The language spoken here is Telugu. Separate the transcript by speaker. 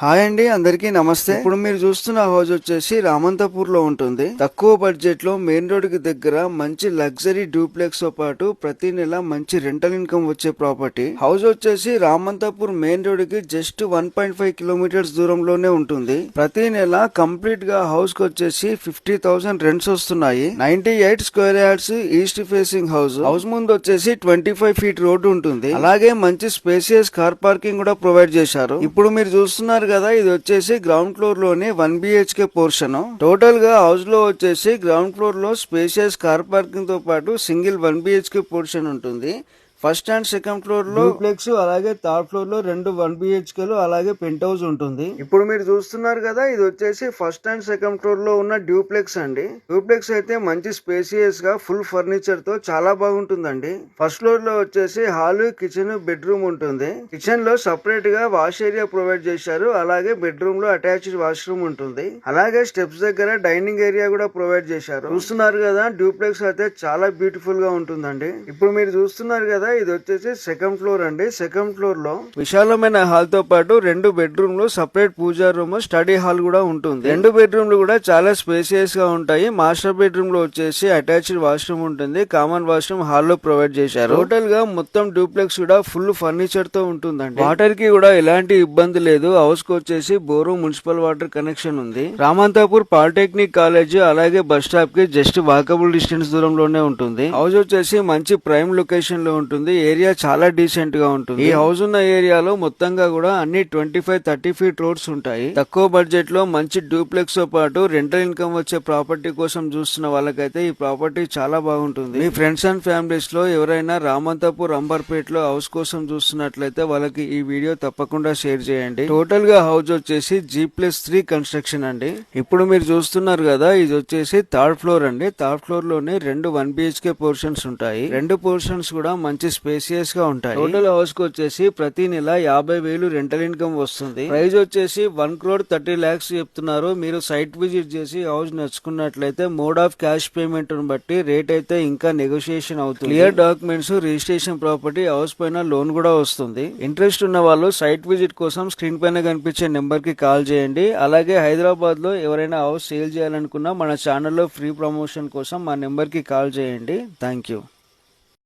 Speaker 1: హాయ్ అండి, అందరికీ నమస్తే. ఇప్పుడు మీరు చూస్తున్న హౌస్ వచ్చేసి రామంతపూర్ లో ఉంటుంది. తక్కువ బడ్జెట్ లో మెయిన్ రోడ్ కి దగ్గర మంచి లగ్జరీ డూప్లెక్స్ తో పాటు ప్రతి నెల మంచి రెంటల్ ఇన్కమ్ వచ్చే ప్రాపర్టీ. హౌస్ వచ్చేసి రామంతపూర్ మెయిన్ రోడ్ కి జస్ట్ 1.5 కిలోమీటర్స్ దూరంలోనే ఉంటుంది. ప్రతి నెల కంప్లీట్ గా హౌస్ కి వచ్చేసి 50,000 రెంట్స్ వస్తున్నాయి. 98 square yards east facing house. House ముందు వచ్చేసి 25 ఫీట్ రోడ్డు ఉంటుంది. అలాగే మంచి స్పేసియస్ కార్ పార్కింగ్ కూడా ప్రొవైడ్ చేశారు. ఇప్పుడు మీరు చూస్తున్నారు కదా, ఇది వచ్చేసి గ్రౌండ్ ఫ్లోర్ లోని 1 BHK పోర్షన్. టోటల్ గా హౌస్ లో వచ్చేసి గ్రౌండ్ ఫ్లోర్ లో స్పేషియస్ కార్ పార్కింగ్ తో పాటు సింగిల్ 1 BHK పోర్షన్ ఉంటుంది. ఫస్ట్ అండ్ సెకండ్ ఫ్లోర్ లో డూప్లెక్స్, అలాగే థర్డ్ ఫ్లోర్ లో 2 1 BHK అలాగే పెంట్ హౌస్ ఉంటుంది. ఇప్పుడు మీరు చూస్తున్నారు కదా, ఇది వచ్చేసి ఫస్ట్ అండ్ సెకండ్ ఫ్లోర్ లో ఉన్న డ్యూప్లెక్స్ అండి. డ్యూప్లెక్స్ అయితే మంచి స్పేసియస్ గా ఫుల్ ఫర్నిచర్ తో చాలా బాగుంటుందండి. ఫస్ట్ ఫ్లోర్ లో వచ్చేసి హాల్, కిచెన్, బెడ్రూమ్ ఉంటుంది. కిచెన్ లో సపరేట్ గా వాష్ ఏరియా ప్రొవైడ్ చేశారు. అలాగే బెడ్రూమ్ లో అటాచ్డ్ వాష్రూమ్ ఉంటుంది. అలాగే స్టెప్స్ దగ్గర డైనింగ్ ఏరియా కూడా ప్రొవైడ్ చేశారు. చూస్తున్నారు కదా, డ్యూప్లెక్స్ అయితే చాలా బ్యూటిఫుల్ గా ఉంటుందండి. ఇప్పుడు మీరు చూస్తున్నారు కదా, ఇది వచ్చేసి సెకండ్ ఫ్లోర్ అండి. సెకండ్ ఫ్లోర్ లో విశాలమైన హాల్ తో పాటు 2 బెడ్రూమ్ లో సపరేట్ పూజా రూమ్, స్టడీ హాల్ కూడా ఉంటుంది. 2 బెడ్రూమ్లు కూడా చాలా స్పేసియస్ గా ఉంటాయి. మాస్టర్ బెడ్రూమ్ లో వచ్చేసి అటాచ్డ్ వాష్రూమ్ ఉంటుంది. కామన్ వాష్రూమ్ హాల్ లో ప్రొవైడ్ చేశారు. టోటల్ గా మొత్తం డూప్లెక్స్ కూడా ఫుల్ ఫర్నిచర్ తో ఉంటుందండి. వాటర్ కి కూడా ఎలాంటి ఇబ్బంది లేదు. హౌస్ కు వచ్చేసి బోరు, మున్సిపల్ వాటర్ కనెక్షన్ ఉంది. రామంతాపూర్ పాలిటెక్నిక్ కాలేజ్ అలాగే బస్ స్టాప్ కి జస్ట్ వాకబుల్ డిస్టెన్స్ దూరంలోనే ఉంటుంది. హౌస్ వచ్చేసి మంచి ప్రైమ్ లొకేషన్ లో ఉంటుంది. ఏరియా చాలా డీసెంట్ గా ఉంటుంది. ఈ హౌస్ ఉన్న ఏరియాలో మొత్తంగా కూడా అన్ని 25-30 ఫీట్ రోడ్స్ ఉంటాయి. తక్కువ బడ్జెట్ లో మంచి డూప్లెక్స్ తో పాటు రెంటల్ ఇన్కమ్ వచ్చే ప్రాపర్టీ కోసం చూస్తున్న వాళ్ళకైతే ఈ ప్రాపర్టీ చాలా బాగుంటుంది. మీ ఫ్రెండ్స్ అండ్ ఫ్యామిలీస్ లో ఎవరైనా రామంతపూర్, అంబర్పేట్ లో హౌస్ కోసం చూస్తున్నట్లయితే వాళ్ళకి ఈ వీడియో తప్పకుండా షేర్ చేయండి. టోటల్ గా హౌస్ వచ్చేసి G+3 కన్స్ట్రక్షన్ అండి. ఇప్పుడు మీరు చూస్తున్నారు కదా, ఇది వచ్చేసి థర్డ్ ఫ్లోర్ అండి. థర్డ్ ఫ్లోర్ లోనే 2 1 BHK పోర్షన్స్ ఉంటాయి. 2 పోర్షన్స్ కూడా మంచి స్పేసియస్ గా ఉంటాయి. టోటల్ హౌస్ కు వచ్చేసి ప్రతి నెల 50,000 రెంటల్ ఇన్కమ్ వస్తుంది. ప్రైస్ వచ్చేసి 1,30 lakhs చెప్తున్నారు. మీరు సైట్ విజిట్ చేసి హౌస్ నచ్చుకున్నట్లయితే మోడ్ ఆఫ్ క్యాష్ పేమెంట్ బట్టి రేట్ అయితే ఇంకా నెగోషియేషన్ అవుతుంది. Clear documents, registration property, house పైన లోన్ కూడా వస్తుంది. ఇంట్రెస్ట్ ఉన్న వాళ్ళు సైట్ విజిట్ కోసం స్క్రీన్ పైన కనిపించే నెంబర్ కి కాల్ చేయండి. అలాగే హైదరాబాద్ లో ఎవరైనా హౌస్ సేల్ చేయాలనుకున్నా మన ఛానల్లో ఫ్రీ ప్రమోషన్ కోసం మా నెంబర్ కి కాల్ చేయండి. Thank you.